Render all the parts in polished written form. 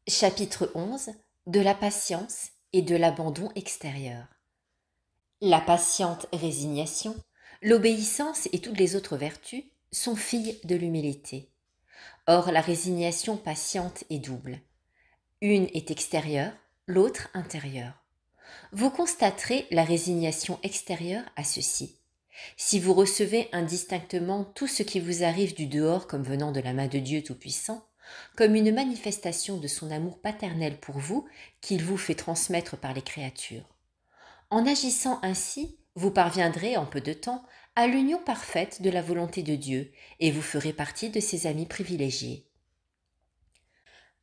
Chapitre 11. De la patience et de l'abandon extérieur. La patiente résignation, l'obéissance et toutes les autres vertus sont filles de l'humilité. Or, la résignation patiente est double. Une est extérieure, l'autre intérieure. Vous constaterez la résignation extérieure à ceci. Si vous recevez indistinctement tout ce qui vous arrive du dehors comme venant de la main de Dieu Tout-Puissant, comme une manifestation de son amour paternel pour vous qu'il vous fait transmettre par les créatures. En agissant ainsi, vous parviendrez en peu de temps à l'union parfaite de la volonté de Dieu et vous ferez partie de ses amis privilégiés.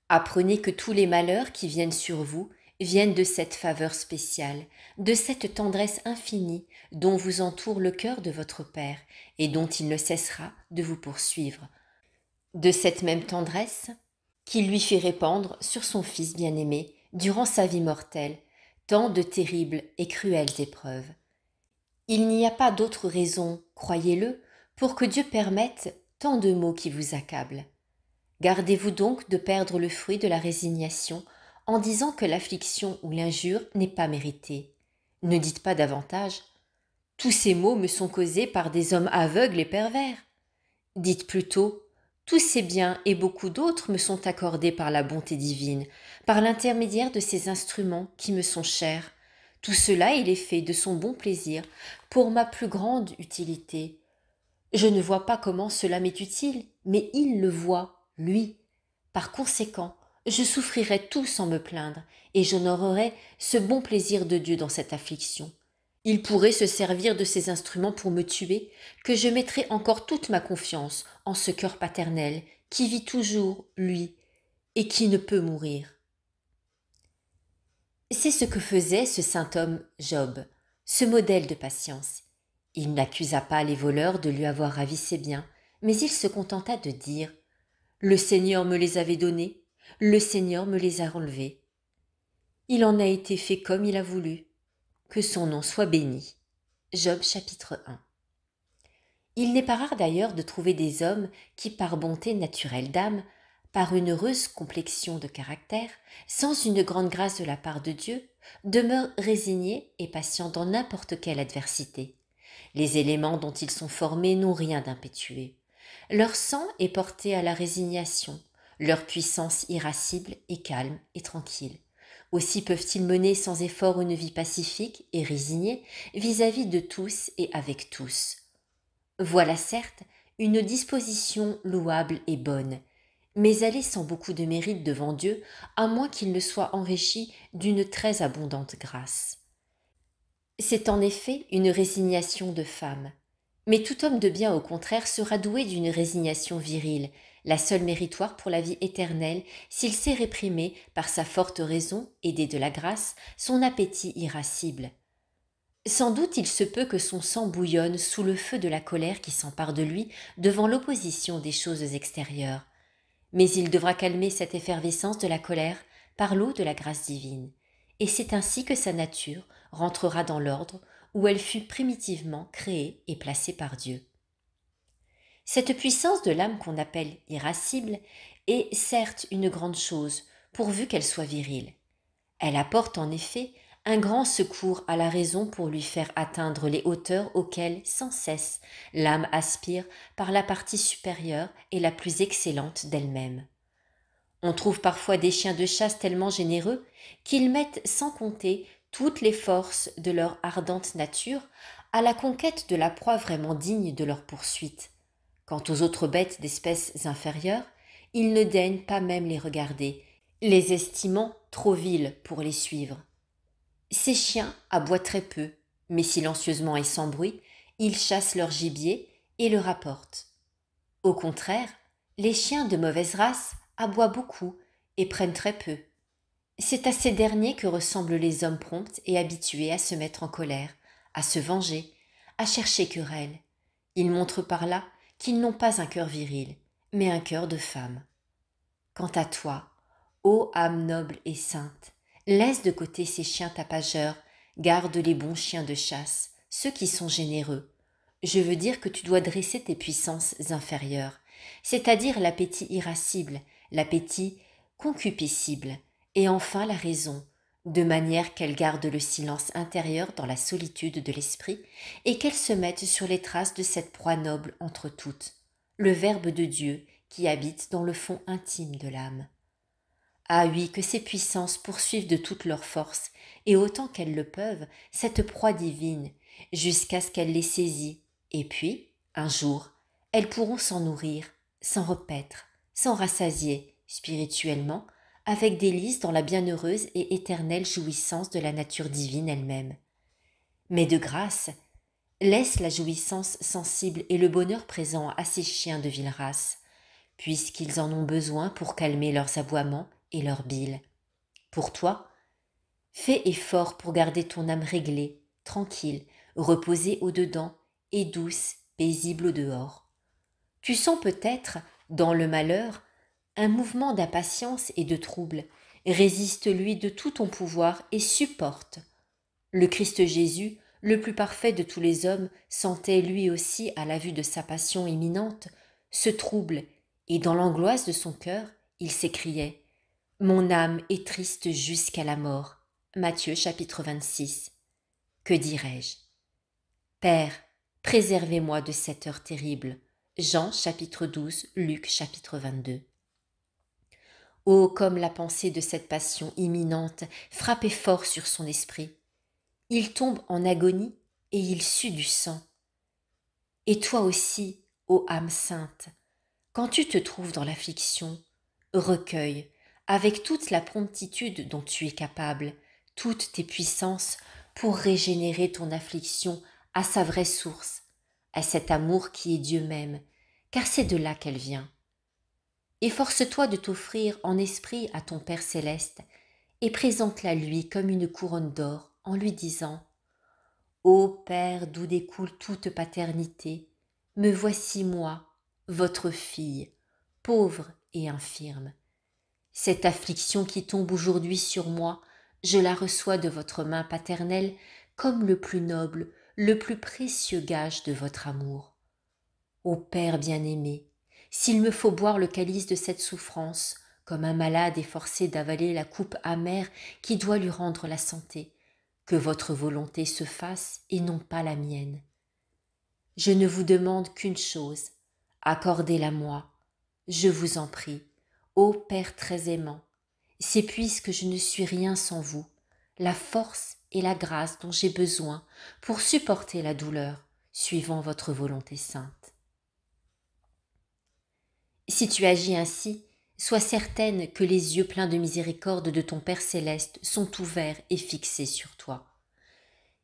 Apprenez que tous les malheurs qui viennent sur vous viennent de cette faveur spéciale, de cette tendresse infinie dont vous entoure le cœur de votre Père et dont il ne cessera de vous poursuivre, de cette même tendresse qu'il lui fait répandre sur son Fils bien-aimé durant sa vie mortelle tant de terribles et cruelles épreuves. Il n'y a pas d'autre raison, croyez-le, pour que Dieu permette tant de maux qui vous accablent. Gardez-vous donc de perdre le fruit de la résignation en disant que l'affliction ou l'injure n'est pas méritée. Ne dites pas davantage « Tous ces maux me sont causés par des hommes aveugles et pervers ». Dites plutôt « Tous ces biens et beaucoup d'autres me sont accordés par la bonté divine, par l'intermédiaire de ces instruments qui me sont chers. Tout cela il est fait de son bon plaisir pour ma plus grande utilité. Je ne vois pas comment cela m'est utile, mais il le voit, lui. Par conséquent, je souffrirai tout sans me plaindre, et j'honorerai ce bon plaisir de Dieu dans cette affliction. Il pourrait se servir de ces instruments pour me tuer, que je mettrai encore toute ma confiance en ce cœur paternel qui vit toujours, lui, et qui ne peut mourir. C'est ce que faisait ce saint homme Job, ce modèle de patience. Il n'accusa pas les voleurs de lui avoir ravi ses biens, mais il se contenta de dire « Le Seigneur me les avait donnés, le Seigneur me les a enlevés. Il en a été fait comme il a voulu. Que son nom soit béni. » Job chapitre 1. Il n'est pas rare d'ailleurs de trouver des hommes qui, par bonté naturelle d'âme, par une heureuse complexion de caractère, sans une grande grâce de la part de Dieu, demeurent résignés et patients dans n'importe quelle adversité. Les éléments dont ils sont formés n'ont rien d'impétueux. Leur sang est porté à la résignation, leur puissance irascible et calme et tranquille. Aussi peuvent-ils mener sans effort une vie pacifique et résignée vis-à-vis de tous et avec tous. Voilà certes une disposition louable et bonne, mais elle est sans beaucoup de mérite devant Dieu, à moins qu'il ne soit enrichi d'une très abondante grâce. C'est en effet une résignation de femme. Mais tout homme de bien, au contraire, sera doué d'une résignation virile, la seule méritoire pour la vie éternelle, s'il sait réprimer, par sa forte raison, aidé de la grâce, son appétit irascible. Sans doute il se peut que son sang bouillonne sous le feu de la colère qui s'empare de lui devant l'opposition des choses extérieures. Mais il devra calmer cette effervescence de la colère par l'eau de la grâce divine. Et c'est ainsi que sa nature rentrera dans l'ordre où elle fut primitivement créée et placée par Dieu. Cette puissance de l'âme qu'on appelle irascible est certes une grande chose, pourvu qu'elle soit virile. Elle apporte en effet un grand secours à la raison pour lui faire atteindre les hauteurs auxquelles, sans cesse, l'âme aspire par la partie supérieure et la plus excellente d'elle-même. On trouve parfois des chiens de chasse tellement généreux qu'ils mettent sans compter toutes les forces de leur ardente nature à la conquête de la proie vraiment digne de leur poursuite. Quant aux autres bêtes d'espèces inférieures, ils ne daignent pas même les regarder, les estimant trop viles pour les suivre. Ces chiens aboient très peu, mais silencieusement et sans bruit, ils chassent leur gibier et le rapportent. Au contraire, les chiens de mauvaise race aboient beaucoup et prennent très peu. C'est à ces derniers que ressemblent les hommes prompts et habitués à se mettre en colère, à se venger, à chercher querelle. Ils montrent par là qu'ils n'ont pas un cœur viril, mais un cœur de femme. Quant à toi, ô âme noble et sainte, laisse de côté ces chiens tapageurs, garde les bons chiens de chasse, ceux qui sont généreux. Je veux dire que tu dois dresser tes puissances inférieures, c'est-à-dire l'appétit irascible, l'appétit concupiscible, et enfin la raison, de manière qu'elle garde le silence intérieur dans la solitude de l'esprit et qu'elle se mette sur les traces de cette proie noble entre toutes, le Verbe de Dieu qui habite dans le fond intime de l'âme. Ah oui, que ces puissances poursuivent de toute leur force, et autant qu'elles le peuvent, cette proie divine, jusqu'à ce qu'elle les saisit, et puis, un jour, elles pourront s'en nourrir, s'en repaître, s'en rassasier, spirituellement, avec délice dans la bienheureuse et éternelle jouissance de la nature divine elle-même. Mais de grâce, laisse la jouissance sensible et le bonheur présent à ces chiens de vile race, puisqu'ils en ont besoin pour calmer leurs aboiements et leurs bile. Pour toi, fais effort pour garder ton âme réglée, tranquille, reposée au-dedans et douce, paisible au-dehors. Tu sens peut-être, dans le malheur, un mouvement d'impatience et de trouble. Résiste-lui de tout ton pouvoir et supporte. Le Christ Jésus, le plus parfait de tous les hommes, sentait lui aussi, à la vue de sa passion imminente, ce trouble, et dans l'angoisse de son cœur, il s'écriait « Mon âme est triste jusqu'à la mort ». Matthieu chapitre 26. Que dirais-je? Père, préservez-moi de cette heure terrible. Jean chapitre 12, Luc chapitre 22. Oh, comme la pensée de cette passion imminente frappait fort sur son esprit. Il tombe en agonie et il sue du sang. Et toi aussi, ô âme sainte, quand tu te trouves dans l'affliction, recueille, avec toute la promptitude dont tu es capable, toutes tes puissances pour régénérer ton affliction à sa vraie source, à cet amour qui est Dieu même, car c'est de là qu'elle vient. Efforce-toi de t'offrir en esprit à ton Père céleste et présente-la lui comme une couronne d'or en lui disant « Ô Père d'où découle toute paternité, me voici moi, votre fille, pauvre et infirme. Cette affliction qui tombe aujourd'hui sur moi, je la reçois de votre main paternelle comme le plus noble, le plus précieux gage de votre amour. Ô Père bien-aimé, s'il me faut boire le calice de cette souffrance, comme un malade est forcé d'avaler la coupe amère qui doit lui rendre la santé, que votre volonté se fasse et non pas la mienne. Je ne vous demande qu'une chose, accordez-la moi, je vous en prie, ô Père très aimant, c'est puisque je ne suis rien sans vous, la force et la grâce dont j'ai besoin pour supporter la douleur, suivant votre volonté sainte. Si tu agis ainsi, sois certaine que les yeux pleins de miséricorde de ton Père céleste sont ouverts et fixés sur toi.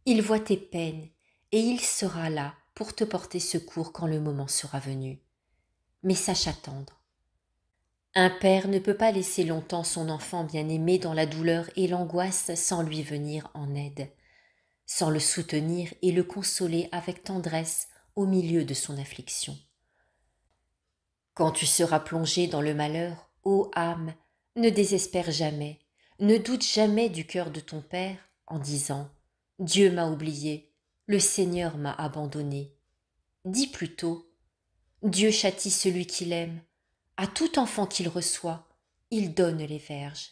Il voit tes peines et il sera là pour te porter secours quand le moment sera venu. Mais sache attendre. Un père ne peut pas laisser longtemps son enfant bien-aimé dans la douleur et l'angoisse sans lui venir en aide, sans le soutenir et le consoler avec tendresse au milieu de son affliction. Quand tu seras plongé dans le malheur, ô âme, ne désespère jamais, ne doute jamais du cœur de ton Père en disant « Dieu m'a oublié, le Seigneur m'a abandonné ». Dis plutôt « Dieu châtie celui qu'il aime, à tout enfant qu'il reçoit, il donne les verges ».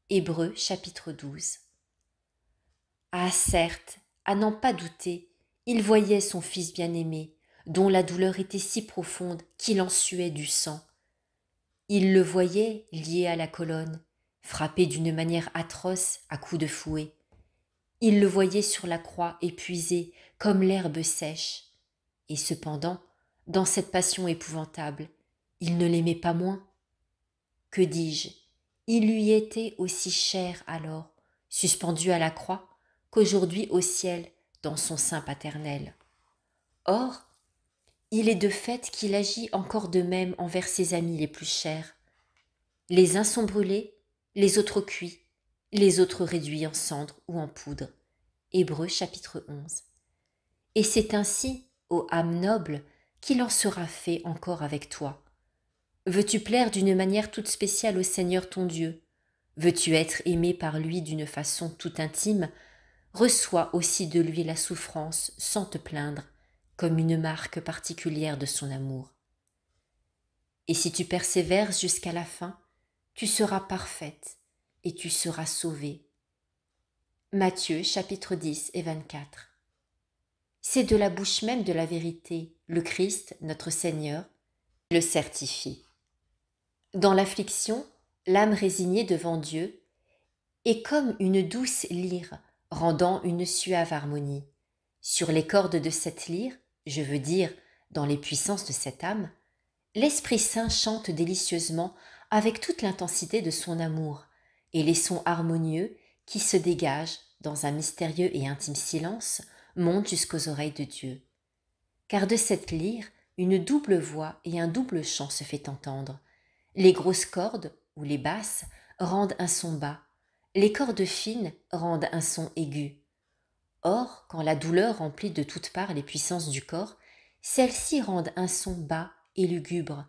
Hébreux chapitre 12. Ah certes, à n'en pas douter, il voyait son fils bien-aimé, dont la douleur était si profonde qu'il en suait du sang. Il le voyait lié à la colonne, frappé d'une manière atroce à coups de fouet. Il le voyait sur la croix épuisé comme l'herbe sèche. Et cependant, dans cette passion épouvantable, il ne l'aimait pas moins. Que dis-je? Il lui était aussi cher alors, suspendu à la croix, qu'aujourd'hui au ciel, dans son sein paternel. Or, il est de fait qu'il agit encore de même envers ses amis les plus chers. Les uns sont brûlés, les autres cuits, les autres réduits en cendres ou en poudre. Hébreux chapitre 11. Et c'est ainsi, ô âme noble, qu'il en sera fait encore avec toi. Veux-tu plaire d'une manière toute spéciale au Seigneur ton Dieu? Veux-tu être aimé par lui d'une façon toute intime? Reçois aussi de lui la souffrance sans te plaindre, comme une marque particulière de son amour. Et si tu persévères jusqu'à la fin, tu seras parfaite et tu seras sauvée. Matthieu chapitre 10 et 24. C'est de la bouche même de la vérité, le Christ, notre Seigneur, le certifie. Dans l'affliction, l'âme résignée devant Dieu est comme une douce lyre rendant une suave harmonie. Sur les cordes de cette lyre, je veux dire dans les puissances de cette âme, l'Esprit Saint chante délicieusement avec toute l'intensité de son amour, et les sons harmonieux qui se dégagent dans un mystérieux et intime silence montent jusqu'aux oreilles de Dieu. Car de cette lyre, une double voix et un double chant se fait entendre. Les grosses cordes, ou les basses, rendent un son bas, les cordes fines rendent un son aigu. Or, quand la douleur remplit de toutes parts les puissances du corps, celles-ci rendent un son bas et lugubre.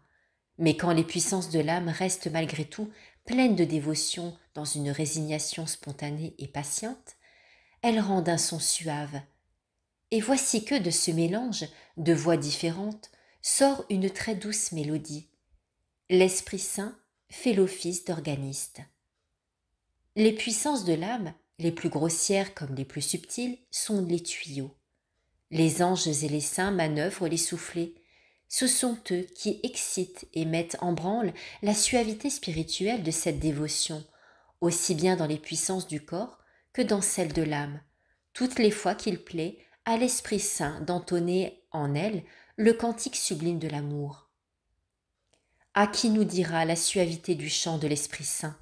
Mais quand les puissances de l'âme restent malgré tout pleines de dévotion dans une résignation spontanée et patiente, elles rendent un son suave. Et voici que de ce mélange de voix différentes sort une très douce mélodie. L'Esprit Saint fait l'office d'organiste. Les puissances de l'âme, les plus grossières comme les plus subtiles, sont les tuyaux. Les anges et les saints manœuvrent les soufflets. Ce sont eux qui excitent et mettent en branle la suavité spirituelle de cette dévotion, aussi bien dans les puissances du corps que dans celles de l'âme, toutes les fois qu'il plaît à l'Esprit Saint d'entonner en elle le cantique sublime de l'amour. À qui nous dira la suavité du chant de l'Esprit Saint?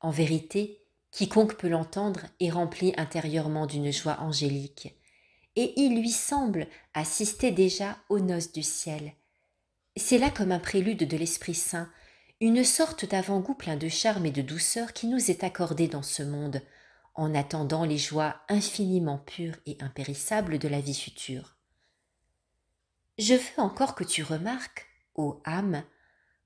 En vérité, quiconque peut l'entendre est rempli intérieurement d'une joie angélique, et il lui semble assister déjà aux noces du ciel. C'est là comme un prélude de l'Esprit Saint, une sorte d'avant-goût plein de charme et de douceur qui nous est accordé dans ce monde, en attendant les joies infiniment pures et impérissables de la vie future. Je veux encore que tu remarques, ô âme,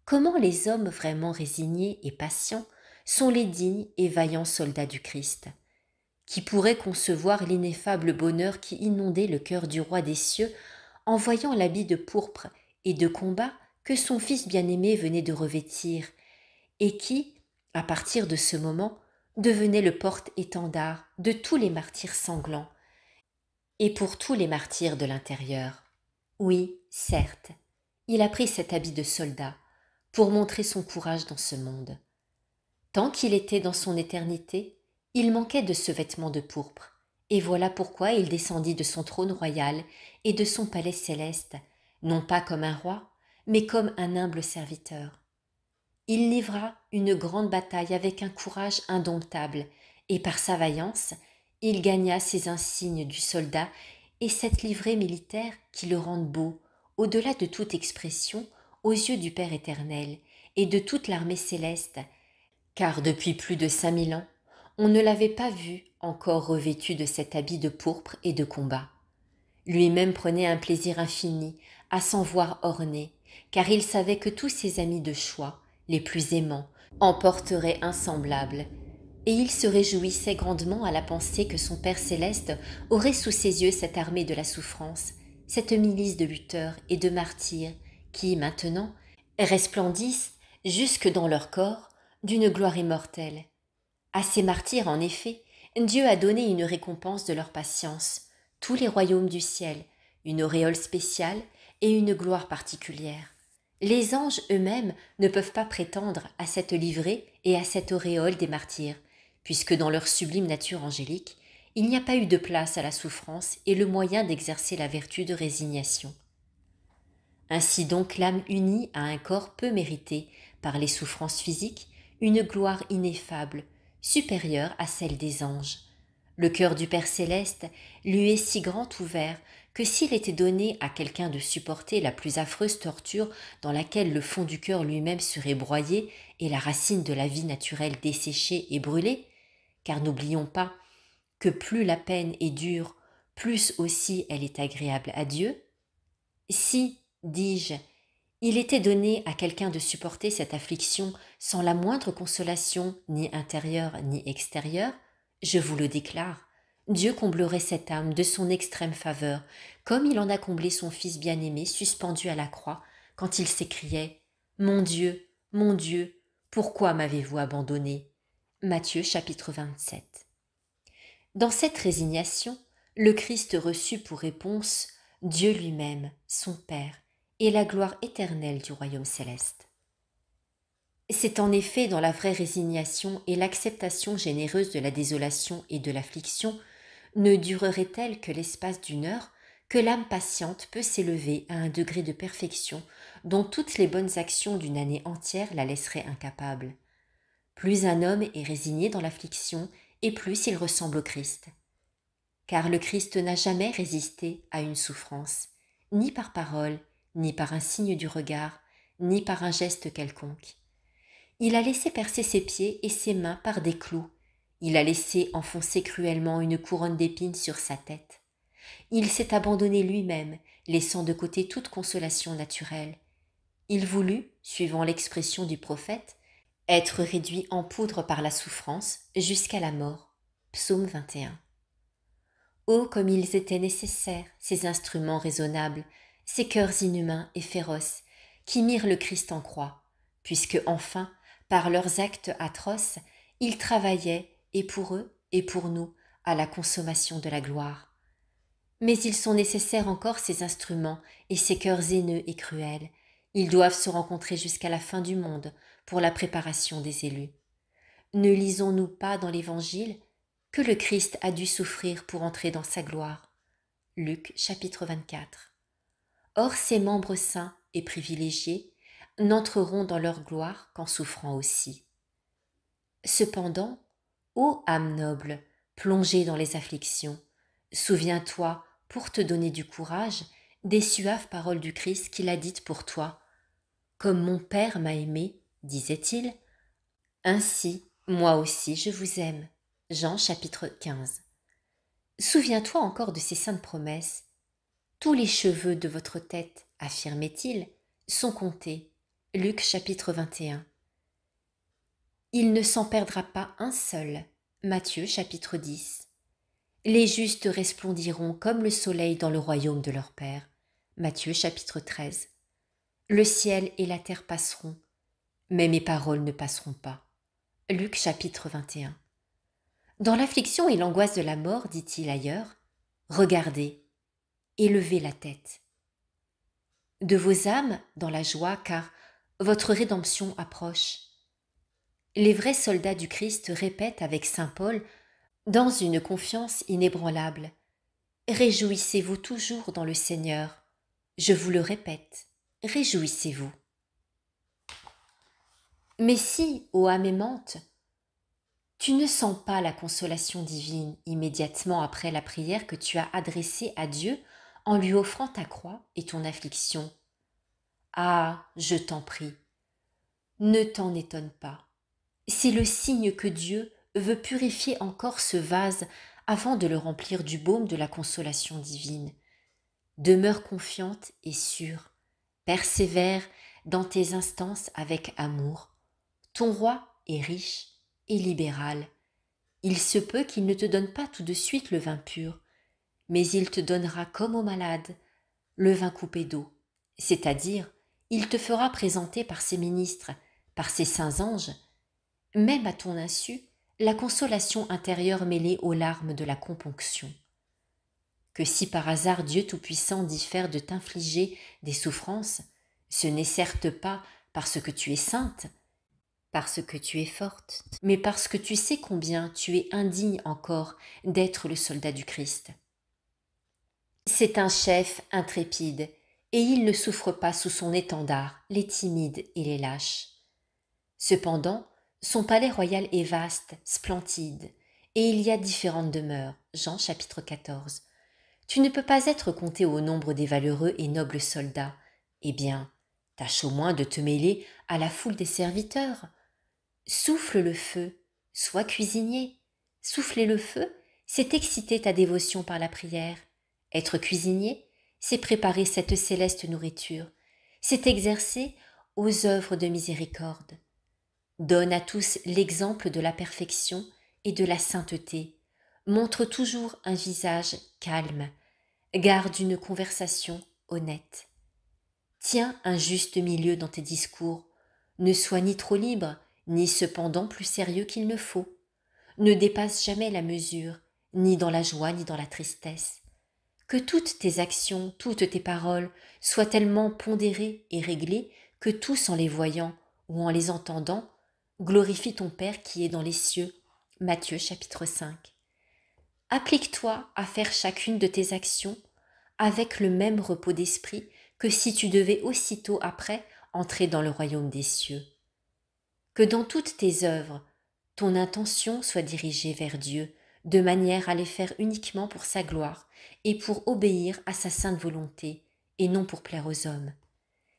comment les hommes vraiment résignés et patients sont les dignes et vaillants soldats du Christ. Qui pourrait concevoir l'ineffable bonheur qui inondait le cœur du roi des cieux en voyant l'habit de pourpre et de combat que son fils bien-aimé venait de revêtir, et qui, à partir de ce moment, devenait le porte-étendard de tous les martyrs sanglants, et pour tous les martyrs de l'intérieur. Oui, certes, il a pris cet habit de soldat pour montrer son courage dans ce monde. Tant qu'il était dans son éternité, il manquait de ce vêtement de pourpre, et voilà pourquoi il descendit de son trône royal et de son palais céleste, non pas comme un roi, mais comme un humble serviteur. Il livra une grande bataille avec un courage indomptable, et par sa vaillance, il gagna ces insignes du soldat et cette livrée militaire qui le rendent beau, au-delà de toute expression, aux yeux du Père éternel et de toute l'armée céleste, car depuis plus de 5000 ans, on ne l'avait pas vu encore revêtu de cet habit de pourpre et de combat. Lui-même prenait un plaisir infini à s'en voir orné, car il savait que tous ses amis de choix, les plus aimants, en porteraient un semblable, et il se réjouissait grandement à la pensée que son Père céleste aurait sous ses yeux cette armée de la souffrance, cette milice de lutteurs et de martyrs qui, maintenant, resplendissent jusque dans leur corps d'une gloire immortelle. À ces martyrs, en effet, Dieu a donné une récompense de leur patience, tous les royaumes du ciel, une auréole spéciale et une gloire particulière. Les anges eux-mêmes ne peuvent pas prétendre à cette livrée et à cette auréole des martyrs, puisque dans leur sublime nature angélique, il n'y a pas eu de place à la souffrance et le moyen d'exercer la vertu de résignation. Ainsi donc l'âme unie à un corps peut mériter, par les souffrances physiques, une gloire ineffable, supérieure à celle des anges. Le cœur du Père céleste lui est si grand ouvert que s'il était donné à quelqu'un de supporter la plus affreuse torture dans laquelle le fond du cœur lui-même serait broyé et la racine de la vie naturelle desséchée et brûlée, car n'oublions pas que plus la peine est dure, plus aussi elle est agréable à Dieu, si, dis-je, il était donné à quelqu'un de supporter cette affliction sans la moindre consolation, ni intérieure ni extérieure, je vous le déclare, Dieu comblerait cette âme de son extrême faveur, comme il en a comblé son Fils bien-aimé suspendu à la croix, quand il s'écriait « Mon Dieu, Pourquoi m'avez-vous abandonné » Matthieu chapitre 27. Dans cette résignation, le Christ reçut pour réponse Dieu lui-même, son Père, et la gloire éternelle du royaume céleste. C'est en effet dans la vraie résignation et l'acceptation généreuse de la désolation et de l'affliction, ne durerait-elle que l'espace d'une heure, que l'âme patiente peut s'élever à un degré de perfection dont toutes les bonnes actions d'une année entière la laisseraient incapable. Plus un homme est résigné dans l'affliction, et plus il ressemble au Christ. Car le Christ n'a jamais résisté à une souffrance, ni par parole, ni par un signe du regard, ni par un geste quelconque. Il a laissé percer ses pieds et ses mains par des clous. Il a laissé enfoncer cruellement une couronne d'épines sur sa tête. Il s'est abandonné lui-même, laissant de côté toute consolation naturelle. Il voulut, suivant l'expression du prophète, être réduit en poudre par la souffrance jusqu'à la mort. Psaume 21. Oh, comme ils étaient nécessaires, ces instruments raisonnables, ces cœurs inhumains et féroces, qui mirent le Christ en croix, puisque enfin, par leurs actes atroces, ils travaillaient, et pour eux, et pour nous, à la consommation de la gloire. Mais ils sont nécessaires encore ces instruments et ces cœurs haineux et cruels. Ils doivent se rencontrer jusqu'à la fin du monde pour la préparation des élus. Ne lisons-nous pas dans l'Évangile que le Christ a dû souffrir pour entrer dans sa gloire? Luc chapitre 24. Or ces membres saints et privilégiés n'entreront dans leur gloire qu'en souffrant aussi. Cependant, ô âme noble, plongée dans les afflictions, souviens-toi, pour te donner du courage, des suaves paroles du Christ qu'il a dites pour toi. Comme mon Père m'a aimé, disait-il, ainsi, moi aussi je vous aime. Jean chapitre 15. Souviens-toi encore de ces saintes promesses. Tous les cheveux de votre tête, affirmait-il, sont comptés. Luc chapitre 21. Il ne s'en perdra pas un seul. Matthieu chapitre 10. Les justes resplendiront comme le soleil dans le royaume de leur Père. Matthieu chapitre 13. Le ciel et la terre passeront, mais mes paroles ne passeront pas. Luc chapitre 21. Dans l'affliction et l'angoisse de la mort, dit-il ailleurs, regardez, élevez la tête. De vos âmes dans la joie, car votre rédemption approche. Les vrais soldats du Christ répètent avec saint Paul, dans une confiance inébranlable, réjouissez-vous toujours dans le Seigneur. Je vous le répète, réjouissez-vous. Mais si, ô âme aimante, tu ne sens pas la consolation divine immédiatement après la prière que tu as adressée à Dieu en lui offrant ta croix et ton affliction, ah, je t'en prie, ne t'en étonne pas. C'est le signe que Dieu veut purifier encore ce vase avant de le remplir du baume de la consolation divine. Demeure confiante et sûre, persévère dans tes instances avec amour. Ton roi est riche et libéral. Il se peut qu'il ne te donne pas tout de suite le vin pur, mais il te donnera comme aux malades le vin coupé d'eau, c'est-à-dire il te fera présenter par ses ministres, par ses saints anges, même à ton insu, la consolation intérieure mêlée aux larmes de la componction. Que si par hasard Dieu Tout-Puissant diffère de t'infliger des souffrances, ce n'est certes pas parce que tu es sainte, parce que tu es forte, mais parce que tu sais combien tu es indigne encore d'être le soldat du Christ. C'est un chef intrépide, et il ne souffre pas sous son étendard les timides et les lâches. Cependant, son palais royal est vaste, splendide, et il y a différentes demeures. Jean chapitre 14. Tu ne peux pas être compté au nombre des valeureux et nobles soldats. Eh bien, tâche au moins de te mêler à la foule des serviteurs. Souffle le feu, sois cuisinier. Souffler le feu, c'est exciter ta dévotion par la prière. Être cuisinier, c'est préparer cette céleste nourriture. C'est exercer aux œuvres de miséricorde. Donne à tous l'exemple de la perfection et de la sainteté. Montre toujours un visage calme. Garde une conversation honnête. Tiens un juste milieu dans tes discours. Ne sois ni trop libre, ni cependant plus sérieux qu'il ne faut. Ne dépasse jamais la mesure, ni dans la joie ni dans la tristesse. Que toutes tes actions, toutes tes paroles soient tellement pondérées et réglées que tous en les voyant ou en les entendant glorifient ton Père qui est dans les cieux. Matthieu chapitre 5. Applique-toi à faire chacune de tes actions avec le même repos d'esprit que si tu devais aussitôt après entrer dans le royaume des cieux. Que dans toutes tes œuvres, ton intention soit dirigée vers Dieu, de manière à les faire uniquement pour sa gloire et pour obéir à sa sainte volonté, et non pour plaire aux hommes.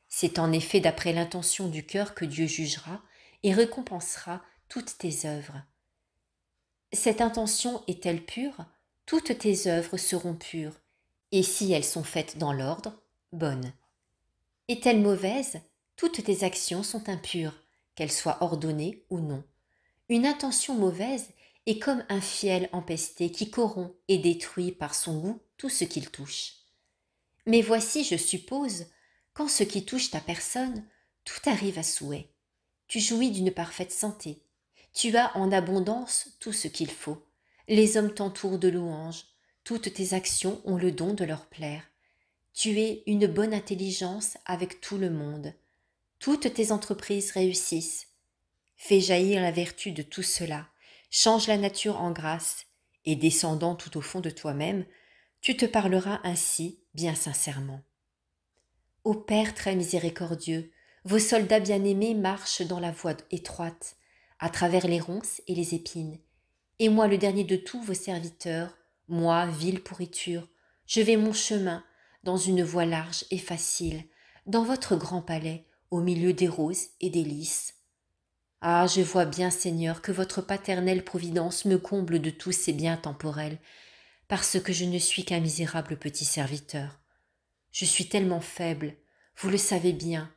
C'est en effet d'après l'intention du cœur que Dieu jugera et récompensera toutes tes œuvres. Cette intention est-elle pure? Toutes tes œuvres seront pures, et si elles sont faites dans l'ordre, bonnes. Est-elle mauvaise? Toutes tes actions sont impures, qu'elles soient ordonnées ou non. Une intention mauvaise est comme un fiel empesté qui corrompt et détruit par son goût tout ce qu'il touche. Mais voici, je suppose, qu'en ce qui touche ta personne, tout arrive à souhait. Tu jouis d'une parfaite santé. Tu as en abondance tout ce qu'il faut. Les hommes t'entourent de louanges. Toutes tes actions ont le don de leur plaire. Tu es une bonne intelligence avec tout le monde. Toutes tes entreprises réussissent. Fais jaillir la vertu de tout cela. Change la nature en grâce. Et descendant tout au fond de toi-même, tu te parleras ainsi bien sincèrement. Ô Père très miséricordieux, vos soldats bien-aimés marchent dans la voie étroite, à travers les ronces et les épines. Et moi, le dernier de tous vos serviteurs, moi, vile pourriture, je vais mon chemin, dans une voie large et facile, dans votre grand palais, au milieu des roses et des lys. Ah, je vois bien, Seigneur, que votre paternelle providence me comble de tous ces biens temporels, parce que je ne suis qu'un misérable petit serviteur. Je suis tellement faible, vous le savez bien,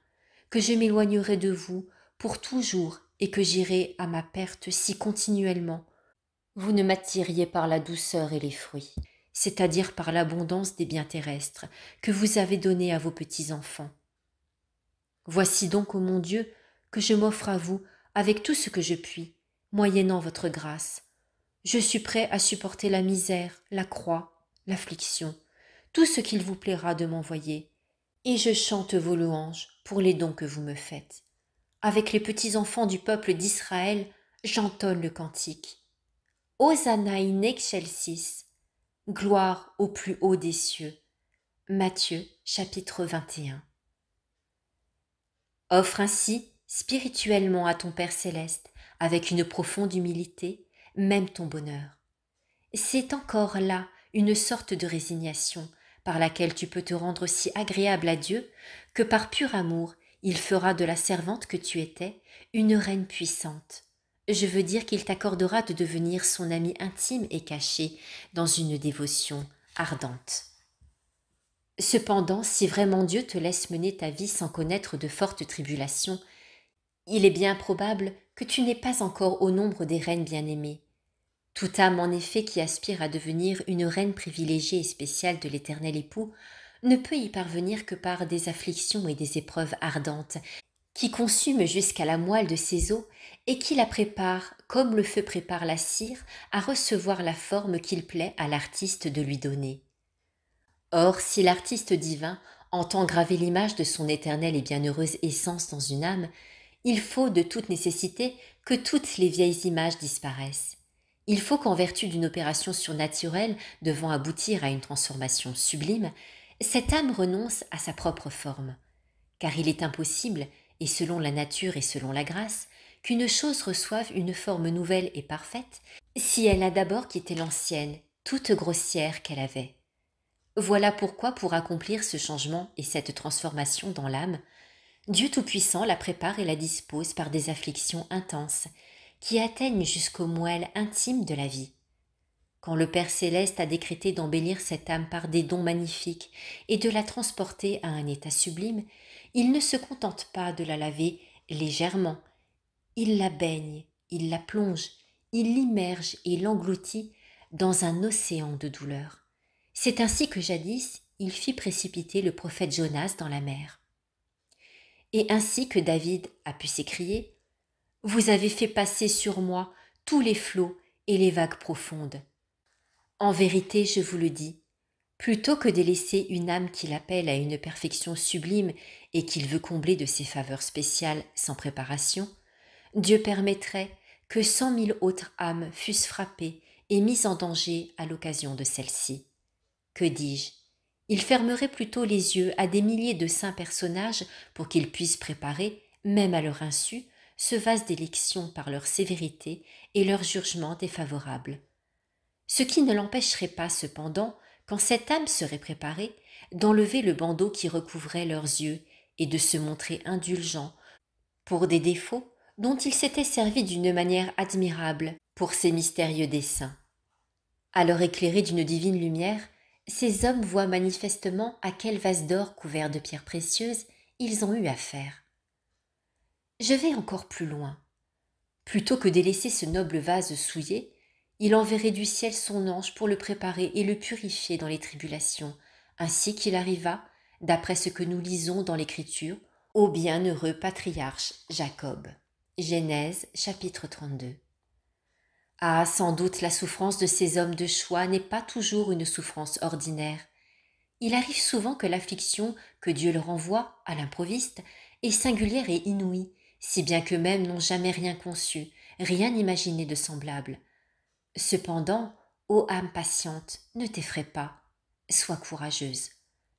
que je m'éloignerai de vous pour toujours et que j'irai à ma perte si continuellement vous ne m'attiriez par la douceur et les fruits, c'est-à-dire par l'abondance des biens terrestres que vous avez donnés à vos petits-enfants. Voici donc, ô mon Dieu, que je m'offre à vous avec tout ce que je puis, moyennant votre grâce. Je suis prêt à supporter la misère, la croix, l'affliction, tout ce qu'il vous plaira de m'envoyer, et je chante vos louanges pour les dons que vous me faites. Avec les petits-enfants du peuple d'Israël, j'entonne le cantique. Hosanna in excelsis, gloire au plus haut des cieux. Matthieu chapitre 21. Offre ainsi spirituellement à ton Père céleste, avec une profonde humilité, même ton bonheur. C'est encore là une sorte de résignation par laquelle tu peux te rendre si agréable à Dieu que par pur amour il fera de la servante que tu étais une reine puissante. Je veux dire qu'il t'accordera de devenir son ami intime et caché dans une dévotion ardente. Cependant, si vraiment Dieu te laisse mener ta vie sans connaître de fortes tribulations, il est bien probable que tu n'es pas encore au nombre des reines bien-aimées. Toute âme en effet qui aspire à devenir une reine privilégiée et spéciale de l'Éternel Époux ne peut y parvenir que par des afflictions et des épreuves ardentes qui consument jusqu'à la moelle de ses os et qui la préparent, comme le feu prépare la cire, à recevoir la forme qu'il plaît à l'artiste de lui donner. Or, si l'artiste divin entend graver l'image de son éternelle et bienheureuse essence dans une âme, il faut de toute nécessité que toutes les vieilles images disparaissent. Il faut qu'en vertu d'une opération surnaturelle devant aboutir à une transformation sublime, cette âme renonce à sa propre forme. Car il est impossible, et selon la nature et selon la grâce, qu'une chose reçoive une forme nouvelle et parfaite si elle a d'abord quitté l'ancienne, toute grossière qu'elle avait. Voilà pourquoi, pour accomplir ce changement et cette transformation dans l'âme, Dieu Tout-Puissant la prépare et la dispose par des afflictions intenses qui atteignent jusqu'aux moelles intimes de la vie. Quand le Père Céleste a décrété d'embellir cette âme par des dons magnifiques et de la transporter à un état sublime, il ne se contente pas de la laver légèrement. Il la baigne, il la plonge, il l'immerge et l'engloutit dans un océan de douleur. C'est ainsi que jadis il fit précipiter le prophète Jonas dans la mer. Et ainsi que David a pu s'écrier Vous avez fait passer sur moi tous les flots et les vagues profondes. En vérité, je vous le dis, plutôt que de laisser une âme qu'il appelle à une perfection sublime et qu'il veut combler de ses faveurs spéciales sans préparation, Dieu permettrait que 100 000 autres âmes fussent frappées et mises en danger à l'occasion de celle-ci. Que dis-je? Il fermerait plutôt les yeux à des milliers de saints personnages pour qu'ils puissent préparer, même à leur insu, ce vase d'élection par leur sévérité et leur jugement défavorable. Ce qui ne l'empêcherait pas, cependant, quand cette âme serait préparée, d'enlever le bandeau qui recouvrait leurs yeux et de se montrer indulgent pour des défauts dont il s'était servi d'une manière admirable pour ses mystérieux desseins. Alors éclairés d'une divine lumière, ces hommes voient manifestement à quel vase d'or couvert de pierres précieuses ils ont eu affaire. Je vais encore plus loin. Plutôt que de laisser ce noble vase souillé, il enverrait du ciel son ange pour le préparer et le purifier dans les tribulations, ainsi qu'il arriva, d'après ce que nous lisons dans l'Écriture, au bienheureux patriarche Jacob. Genèse chapitre 32. Ah, sans doute la souffrance de ces hommes de choix n'est pas toujours une souffrance ordinaire. Il arrive souvent que l'affliction que Dieu leur envoie, à l'improviste, est singulière et inouïe, si bien qu'eux-mêmes n'ont jamais rien conçu, rien imaginé de semblable. Cependant, ô âme patiente, ne t'effraie pas, sois courageuse.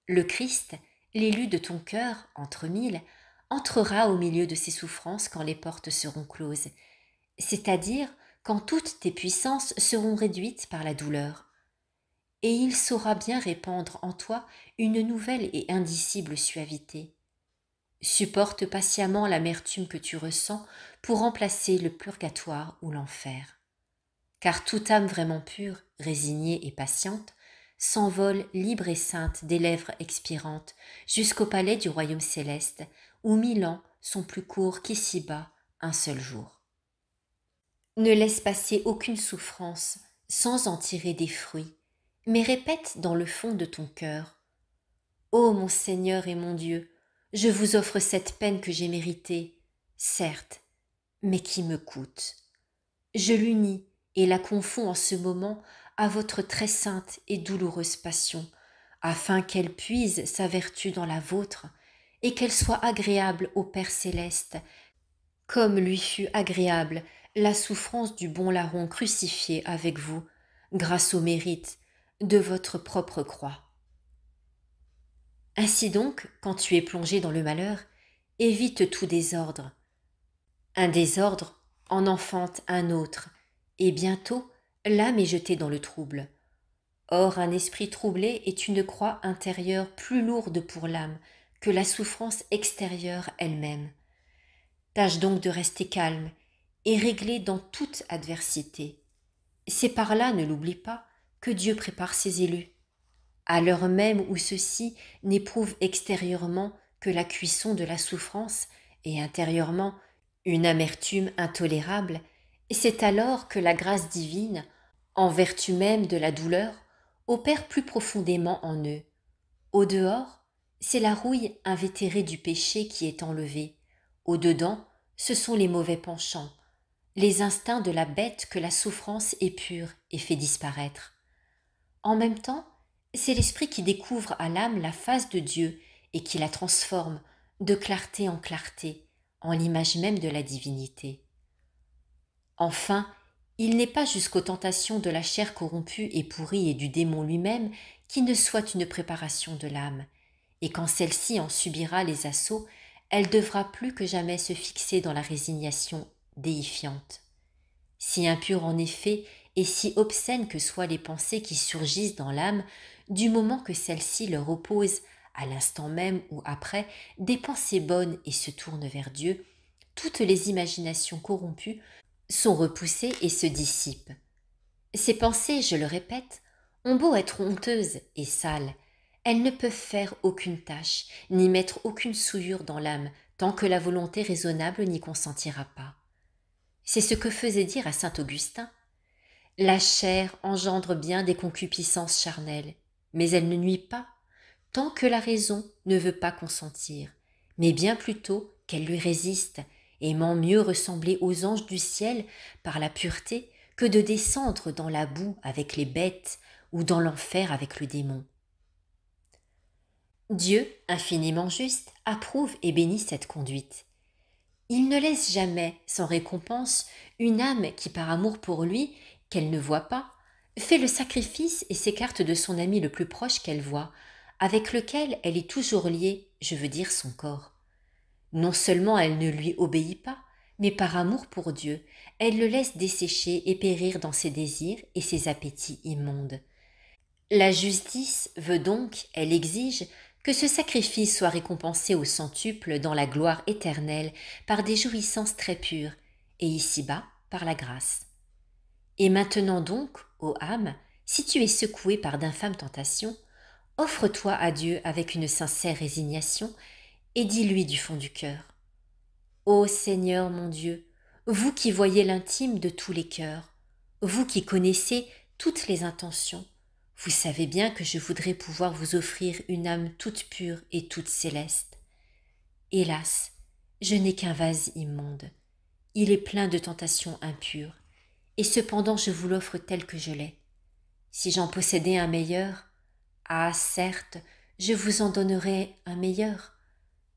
Le Christ, l'élu de ton cœur, entre mille, entrera au milieu de ces souffrances quand les portes seront closes, c'est-à-dire quand toutes tes puissances seront réduites par la douleur. Et il saura bien répandre en toi une nouvelle et indicible suavité. Supporte patiemment l'amertume que tu ressens pour remplacer le purgatoire ou l'enfer. Car toute âme vraiment pure, résignée et patiente, s'envole libre et sainte des lèvres expirantes jusqu'au palais du royaume céleste, où 1000 ans sont plus courts qu'ici-bas un seul jour. Ne laisse passer aucune souffrance sans en tirer des fruits, mais répète dans le fond de ton cœur: Ô mon Seigneur et mon Dieu, je vous offre cette peine que j'ai méritée, certes, mais qui me coûte. Je l'unis et la confonds en ce moment à votre très sainte et douloureuse passion, afin qu'elle puise sa vertu dans la vôtre et qu'elle soit agréable au Père céleste, comme lui fut agréable la souffrance du bon larron crucifié avec vous, grâce au mérite de votre propre croix. Ainsi donc, quand tu es plongé dans le malheur, évite tout désordre. Un désordre en enfante un autre, et bientôt l'âme est jetée dans le trouble. Or un esprit troublé est une croix intérieure plus lourde pour l'âme que la souffrance extérieure elle-même. Tâche donc de rester calme et réglé dans toute adversité. C'est par là, ne l'oublie pas, que Dieu prépare ses élus. À l'heure même où ceux-ci n'éprouvent extérieurement que la cuisson de la souffrance et intérieurement une amertume intolérable, c'est alors que la grâce divine, en vertu même de la douleur, opère plus profondément en eux. Au dehors, c'est la rouille invétérée du péché qui est enlevée. Au dedans, ce sont les mauvais penchants, les instincts de la bête que la souffrance épure et fait disparaître. En même temps, c'est l'esprit qui découvre à l'âme la face de Dieu et qui la transforme de clarté en clarté, en l'image même de la divinité. Enfin, il n'est pas jusqu'aux tentations de la chair corrompue et pourrie et du démon lui-même qui ne soit une préparation de l'âme, et quand celle-ci en subira les assauts, elle devra plus que jamais se fixer dans la résignation déifiante. Si impure en effet et si obscènes que soient les pensées qui surgissent dans l'âme, du moment que celle-ci leur oppose, à l'instant même ou après, des pensées bonnes et se tourne vers Dieu, toutes les imaginations corrompues sont repoussées et se dissipent. Ces pensées, je le répète, ont beau être honteuses et sales, elles ne peuvent faire aucune tâche, ni mettre aucune souillure dans l'âme, tant que la volonté raisonnable n'y consentira pas. C'est ce que faisait dire à saint Augustin. La chair engendre bien des concupiscences charnelles, mais elle ne nuit pas, tant que la raison ne veut pas consentir, mais bien plutôt qu'elle lui résiste, aimant mieux ressembler aux anges du ciel par la pureté que de descendre dans la boue avec les bêtes ou dans l'enfer avec le démon. Dieu, infiniment juste, approuve et bénit cette conduite. Il ne laisse jamais sans récompense une âme qui, par amour pour lui, qu'elle ne voit pas, fait le sacrifice et s'écarte de son ami le plus proche qu'elle voit, avec lequel elle est toujours liée, je veux dire son corps. Non seulement elle ne lui obéit pas, mais par amour pour Dieu, elle le laisse dessécher et périr dans ses désirs et ses appétits immondes. La justice veut donc, elle exige, que ce sacrifice soit récompensé au centuple dans la gloire éternelle par des jouissances très pures, et ici-bas par la grâce. Et maintenant donc, ô âme, si tu es secouée par d'infâmes tentations, offre-toi à Dieu avec une sincère résignation, et dis-lui du fond du cœur. Ô Seigneur mon Dieu, vous qui voyez l'intime de tous les cœurs, vous qui connaissez toutes les intentions, vous savez bien que je voudrais pouvoir vous offrir une âme toute pure et toute céleste. Hélas, je n'ai qu'un vase immonde. Il est plein de tentations impures, et cependant je vous l'offre tel que je l'ai. Si j'en possédais un meilleur, ah certes, je vous en donnerais un meilleur.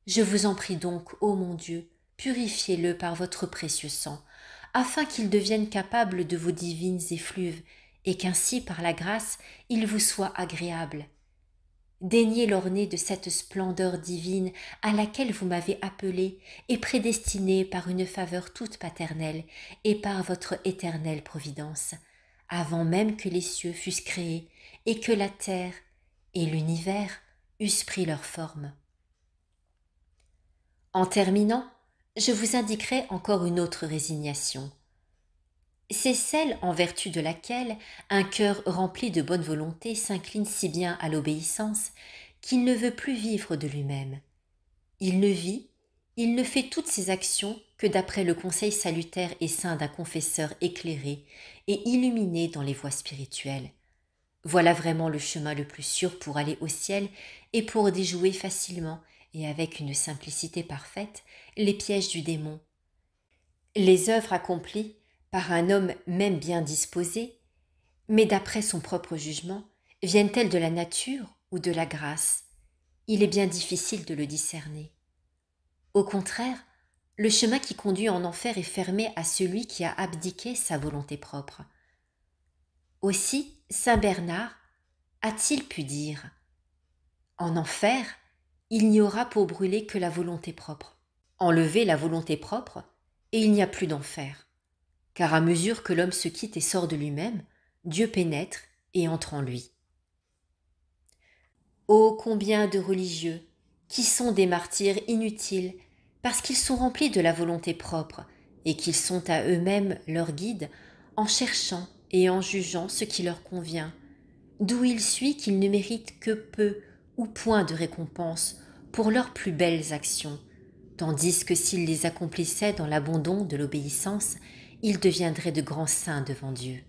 Je vous en prie donc, ô mon Dieu, purifiez-le par votre précieux sang, afin qu'il devienne capable de vos divines effluves, et qu'ainsi, par la grâce, il vous soit agréable. Daignez l'orner de cette splendeur divine à laquelle vous m'avez appelé et prédestiné par une faveur toute paternelle et par votre éternelle providence, avant même que les cieux fussent créés et que la terre et l'univers eussent pris leur forme. En terminant, je vous indiquerai encore une autre résignation. C'est celle en vertu de laquelle un cœur rempli de bonne volonté s'incline si bien à l'obéissance qu'il ne veut plus vivre de lui-même. Il ne vit, il ne fait toutes ses actions que d'après le conseil salutaire et saint d'un confesseur éclairé et illuminé dans les voies spirituelles. Voilà vraiment le chemin le plus sûr pour aller au ciel et pour déjouer facilement et avec une simplicité parfaite les pièges du démon. Les œuvres accomplies par un homme même bien disposé, mais d'après son propre jugement, viennent-elles de la nature ou de la grâce? Il est bien difficile de le discerner. Au contraire, le chemin qui conduit en enfer est fermé à celui qui a abdiqué sa volonté propre. Aussi, saint Bernard a-t-il pu dire « En enfer, il n'y aura pour brûler que la volonté propre. Enlevez la volonté propre, et il n'y a plus d'enfer. Car à mesure que l'homme se quitte et sort de lui-même, Dieu pénètre et entre en lui. » Ô combien de religieux, qui sont des martyrs inutiles, parce qu'ils sont remplis de la volonté propre, et qu'ils sont à eux-mêmes leur guide, en cherchant et en jugeant ce qui leur convient, d'où il suit qu'ils ne méritent que peu ou point de récompense pour leurs plus belles actions, tandis que s'ils les accomplissaient dans l'abandon de l'obéissance, ils deviendraient de grands saints devant Dieu.